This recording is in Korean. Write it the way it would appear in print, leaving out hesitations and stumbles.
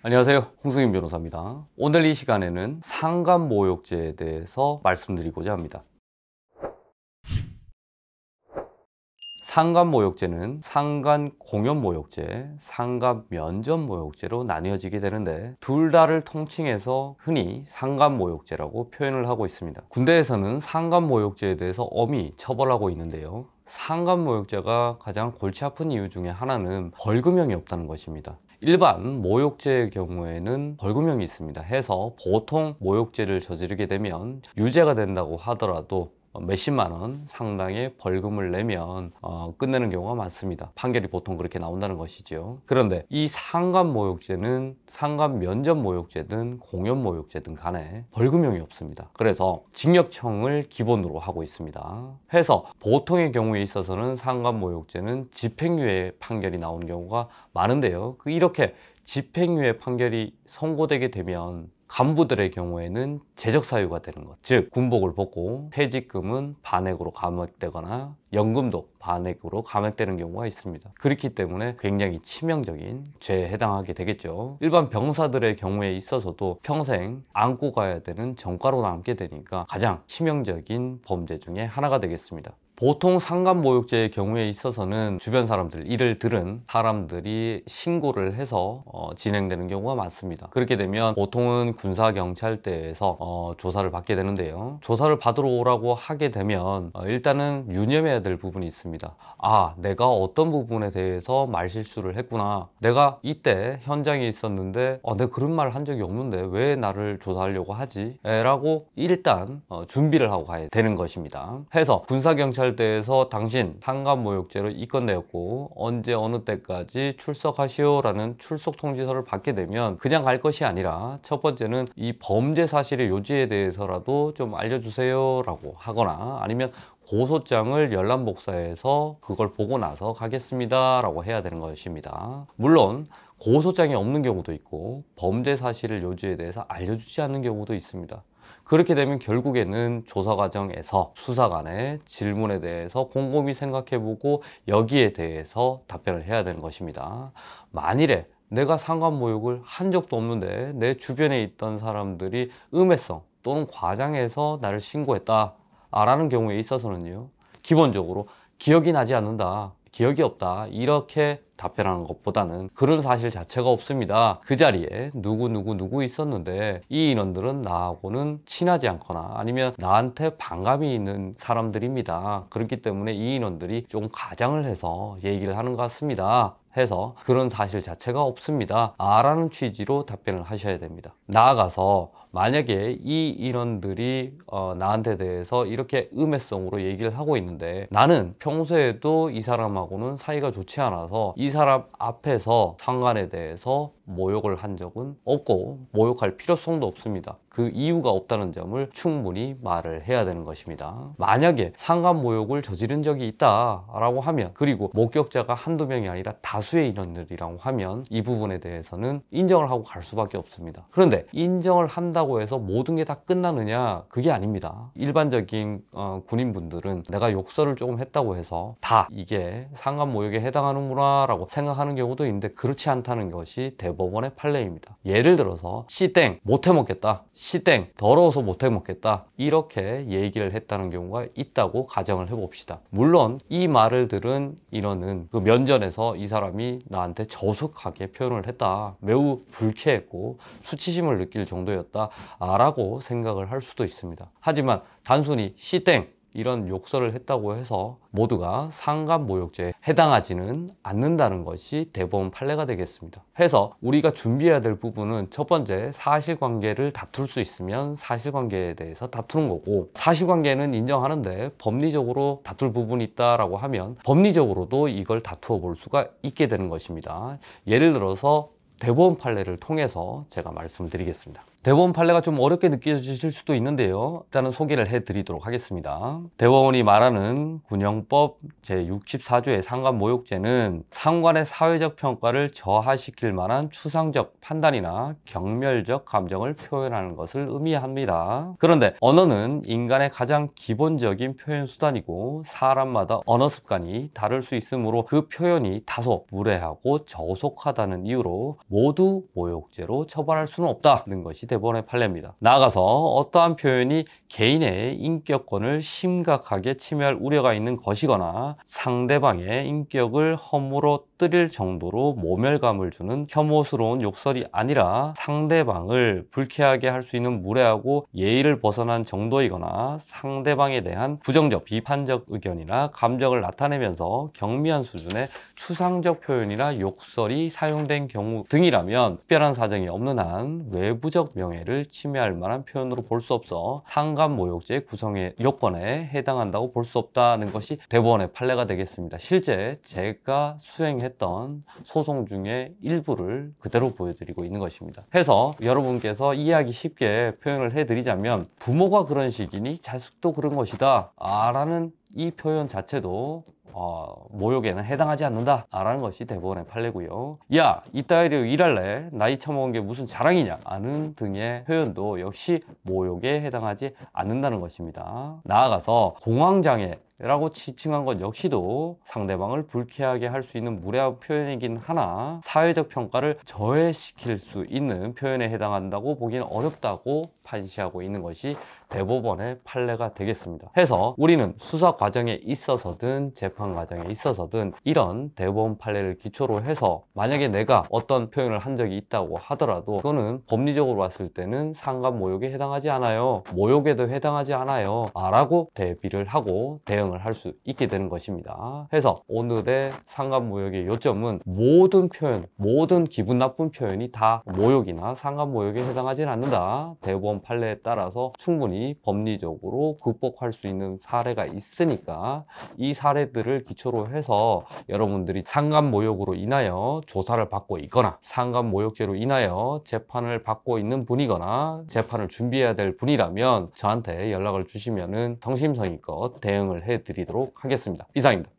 안녕하세요, 홍승인 변호사입니다. 오늘 이 시간에는 상간모욕죄에 대해서 말씀드리고자 합니다. 상간모욕죄는 상간공연모욕죄, 상간면전모욕죄로 나뉘어지게 되는데 둘 다를 통칭해서 흔히 상간모욕죄라고 표현을 하고 있습니다. 군대에서는 상간모욕죄에 대해서 엄히 처벌하고 있는데요, 상간모욕죄가 가장 골치 아픈 이유 중에 하나는 벌금형이 없다는 것입니다. 일반 모욕죄의 경우에는 벌금형이 있습니다. 해서 보통 모욕죄를 저지르게 되면 유죄가 된다고 하더라도 몇십만 원 상당의 벌금을 내면 끝내는 경우가 많습니다. 판결이 보통 그렇게 나온다는 것이죠. 그런데 이 상간모욕죄는 상간면전모욕죄든 공연모욕죄든 간에 벌금형이 없습니다. 그래서 징역형을 기본으로 하고 있습니다. 해서 보통의 경우에 있어서는 상간모욕죄는 집행유예 판결이 나오는 경우가 많은데요, 이렇게 집행유예 판결이 선고되게 되면 간부들의 경우에는 재적 사유가 되는 것, 즉 군복을 벗고 퇴직금은 반액으로 감액되거나 연금도 반액으로 감액되는 경우가 있습니다. 그렇기 때문에 굉장히 치명적인 죄에 해당하게 되겠죠. 일반 병사들의 경우에 있어서도 평생 안고 가야 되는 전과로 남게 되니까 가장 치명적인 범죄 중에 하나가 되겠습니다. 보통 상간모욕죄의 경우에 있어서는 주변 사람들, 이를 들은 사람들이 신고를 해서 진행되는 경우가 많습니다. 그렇게 되면 보통은 군사경찰대에서 조사를 받게 되는데요, 조사를 받으러 오라고 하게 되면 일단은 유념해야 될 부분이 있습니다. 내가 어떤 부분에 대해서 말실수를 했구나, 내가 이때 현장에 있었는데 내가 그런 말 한 적이 없는데 왜 나를 조사하려고 하지? 라고 일단 준비를 하고 가야 되는 것입니다. 해서 군사경찰대에서 당신 상간모욕죄로 입건되었고 언제 어느 때까지 출석하시오 라는 출석 통지서를 받게 되면 그냥 갈 것이 아니라 첫 번째는 이 범죄 사실의 요지에 대해서라도 좀 알려주세요 라고 하거나, 아니면 고소장을 열람복사해서 그걸 보고 나서 가겠습니다 라고 해야 되는 것입니다. 물론 고소장이 없는 경우도 있고 범죄 사실의 요지에 대해서 알려주지 않는 경우도 있습니다. 그렇게 되면 결국에는 조사 과정에서 수사관의 질문에 대해서 곰곰이 생각해보고 여기에 대해서 답변을 해야 되는 것입니다. 만일에 내가 상간모욕을 한 적도 없는데 내 주변에 있던 사람들이 음해성 또는 과장해서 나를 신고했다 라는 경우에 있어서는요, 기본적으로 기억이 나지 않는다, 기억이 없다, 이렇게 답변하는 것보다는 그런 사실 자체가 없습니다, 그 자리에 누구 있었는데 이 인원들은 나하고는 친하지 않거나 아니면 나한테 반감이 있는 사람들입니다. 그렇기 때문에 이 인원들이 좀 과장을 해서 얘기를 하는 것 같습니다 해서 그런 사실 자체가 없습니다 라는 취지로 답변을 하셔야 됩니다. 나아가서 만약에 이 인원들이 나한테 대해서 이렇게 음해성으로 얘기를 하고 있는데 나는 평소에도 이 사람하고는 사이가 좋지 않아서 이 사람 앞에서 상관에 대해서 모욕을 한 적은 없고 모욕할 필요성도 없습니다, 그 이유가 없다는 점을 충분히 말을 해야 되는 것입니다. 만약에 상간모욕을 저지른 적이 있다 라고 하면, 그리고 목격자가 한두 명이 아니라 다수의 인원들이라고 하면 이 부분에 대해서는 인정을 하고 갈 수밖에 없습니다. 그런데 인정을 한다고 해서 모든 게 다 끝나느냐? 그게 아닙니다. 일반적인 군인분들은 내가 욕설을 조금 했다고 해서 다 이게 상간모욕에 해당하는구나 라고 생각하는 경우도 있는데 그렇지 않다는 것이 대법원의 판례입니다. 예를 들어서 씨땡 못해 먹겠다, 씨땡 더러워서 못해 먹겠다, 이렇게 얘기를 했다는 경우가 있다고 가정을 해봅시다. 물론 이 말을 들은 인원은 그 면전에서 이 사람이 나한테 저속하게 표현을 했다, 매우 불쾌했고 수치심을 느낄 정도였다 라고 생각을 할 수도 있습니다. 하지만 단순히 씨땡 이런 욕설을 했다고 해서 모두가 상간모욕죄에 해당하지는 않는다는 것이 대법원 판례가 되겠습니다. 해서 우리가 준비해야 될 부분은 첫 번째, 사실관계를 다툴 수 있으면 사실관계에 대해서 다투는 거고, 사실관계는 인정하는데 법리적으로 다툴 부분이 있다라고 하면 법리적으로도 이걸 다투어 볼 수가 있게 되는 것입니다. 예를 들어서 대법원 판례를 통해서 제가 말씀을 드리겠습니다. 대법원 판례가 좀 어렵게 느껴지실 수도 있는데요. 일단은 소개를 해드리도록 하겠습니다. 대법원이 말하는 군형법 제64조의 상관모욕죄는 상관의 사회적 평가를 저하시킬 만한 추상적 판단이나 경멸적 감정을 표현하는 것을 의미합니다. 그런데 언어는 인간의 가장 기본적인 표현 수단이고 사람마다 언어 습관이 다를 수 있으므로 그 표현이 다소 무례하고 저속하다는 이유로 모두 모욕죄로 처벌할 수는 없다는 것이 대법원의 판례입니다. 나아가서 어떠한 표현이 개인의 인격권을 심각하게 침해할 우려가 있는 것이거나 상대방의 인격을 허물어뜨릴 정도로 모멸감을 주는 혐오스러운 욕설이 아니라 상대방을 불쾌하게 할 수 있는 무례하고 예의를 벗어난 정도이거나 상대방에 대한 부정적, 비판적 의견이나 감정을 나타내면서 경미한 수준의 추상적 표현이나 욕설이 사용된 경우 등이라면 특별한 사정이 없는 한 외부적 명예를 침해할 만한 표현으로 볼 수 없어 상관모욕죄 구성의 요건에 해당한다고 볼 수 없다는 것이 대법원의 판례가 되겠습니다. 실제 제가 수행했던 소송 중에 일부를 그대로 보여드리고 있는 것입니다. 해서 여러분께서 이해하기 쉽게 표현을 해드리자면 부모가 그런 식이니 자식도 그런 것이다 라는 이 표현 자체도 모욕에는 해당하지 않는다 라는 것이 대법원의 판례고요. 야, 이따위로 일할래? 나이 처먹은 게 무슨 자랑이냐? 하는 등의 표현도 역시 모욕에 해당하지 않는다는 것입니다. 나아가서 공황장애 라고 지칭한 것 역시도 상대방을 불쾌하게 할 수 있는 무례한 표현이긴 하나 사회적 평가를 저해시킬 수 있는 표현에 해당한다고 보기는 어렵다고 판시하고 있는 것이 대법원의 판례가 되겠습니다. 해서 우리는 수사 과정에 있어서든 재판 과정에 있어서든 이런 대법원 판례를 기초로 해서 만약에 내가 어떤 표현을 한 적이 있다고 하더라도 그거는 법리적으로 봤을 때는 상관모욕에 해당하지 않아요. 모욕에도 해당하지 않아요. 라고 대비를 하고 대응을 할 수 있게 되는 것입니다. 해서 오늘의 상관모욕의 요점은 모든 표현, 모든 기분 나쁜 표현이 다 모욕이나 상관모욕에 해당하지는 않는다. 대법원 판례에 따라서 충분히 법리적으로 극복할 수 있는 사례가 있으니까 이 사례들을 기초로 해서 여러분들이 상관모욕으로 인하여 조사를 받고 있거나 상관모욕죄로 인하여 재판을 받고 있는 분이거나 재판을 준비해야 될 분이라면 저한테 연락을 주시면은 성심성의껏 대응을 해드리도록 하겠습니다. 이상입니다.